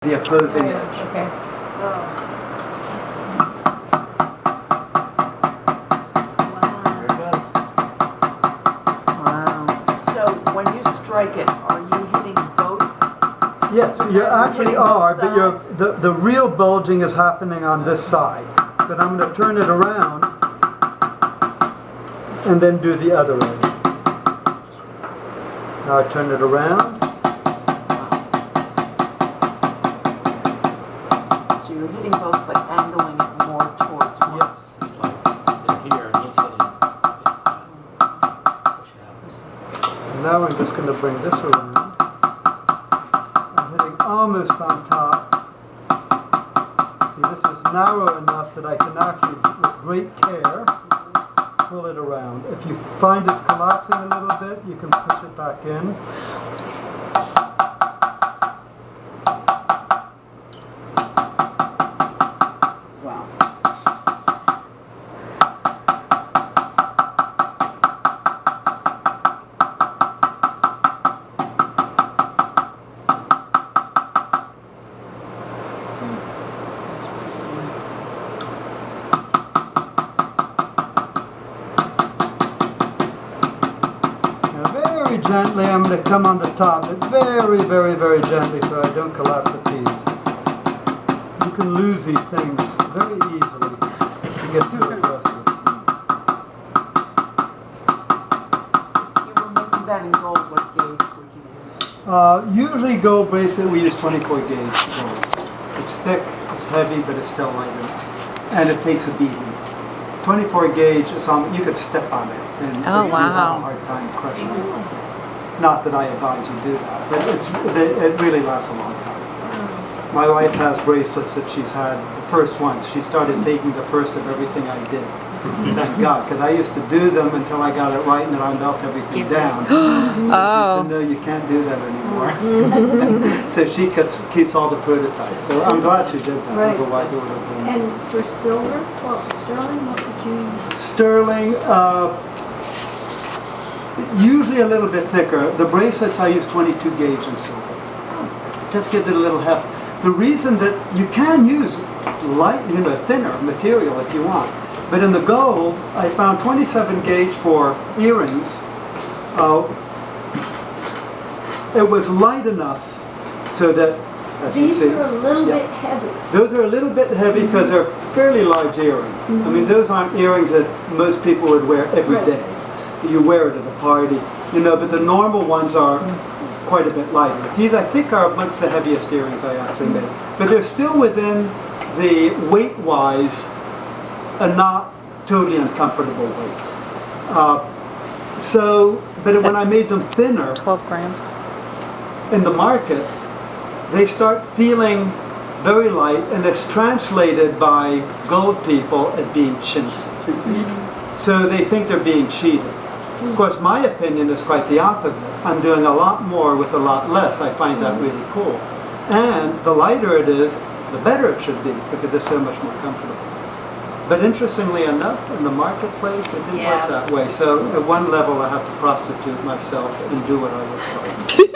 the opposing edge. Okay. There it goes. Wow. So when you strike it, are you hitting both? Yes, you actually hitting both are, but sides? the real bulging is happening on this side. But I'm going to turn it around and then do the other end. Now I turn it around. So you're hitting both, but angling it more towards one. Yes. It's like they're here and he's hitting this push it out. And now I'm just going to bring this around. I'm hitting almost on top. See, this is narrow enough that I can actually, with great care, pull it around. If you find it's collapsing a little bit, you can push it back in. Wow. Very gently, I'm going to come on the top, but very, very, very gently so I don't collapse the piece. You can lose these things very easily if you get too aggressive. If you were making that in gold, what gauge would you use? Usually gold bracelet, we use 24 gauge gold. It's thick, it's heavy, but it's still light enough. And it takes a beating. 24 gauge is on, you could step on it and you'd have a hard time crushing it. Not that I advise you do that, but it really lasts a long time. My wife has bracelets that she's had, the first ones. She started taking the first of everything I did. Thank God, because I used to do them until I got it right and then I melt everything down. So she said, no, you can't do that anymore. So she keeps all the prototypes. So I'm glad she did that. Right. Otherwise it would have been. And for silver, well, sterling, what would you use? Sterling, usually a little bit thicker. The bracelets I use 22 gauge in silver. Just gives it a little heft. The reason that you can use light, thinner material if you want. But in the gold, I found 27 gauge for earrings. It was light enough so that, as you These see, are a little bit heavy. those are a little bit heavy because they're fairly large earrings. I mean, those aren't earrings that most people would wear every day. You wear it at a party, but the normal ones are quite a bit lighter. These, I think, are amongst the heaviest earrings I actually made. But they're still within the weight-wise a not totally uncomfortable weight. But when I made them thinner, 12 grams. in the market, they start feeling very light, and it's translated by gold people as being chintzy. So they think they're being cheated. Of course, my opinion is quite the opposite. I'm doing a lot more with a lot less. I find that really cool. And the lighter it is, the better it should be, because it's so much more comfortable. But interestingly enough, in the marketplace, it didn't work that way. So at one level, I have to prostitute myself and do what I was told.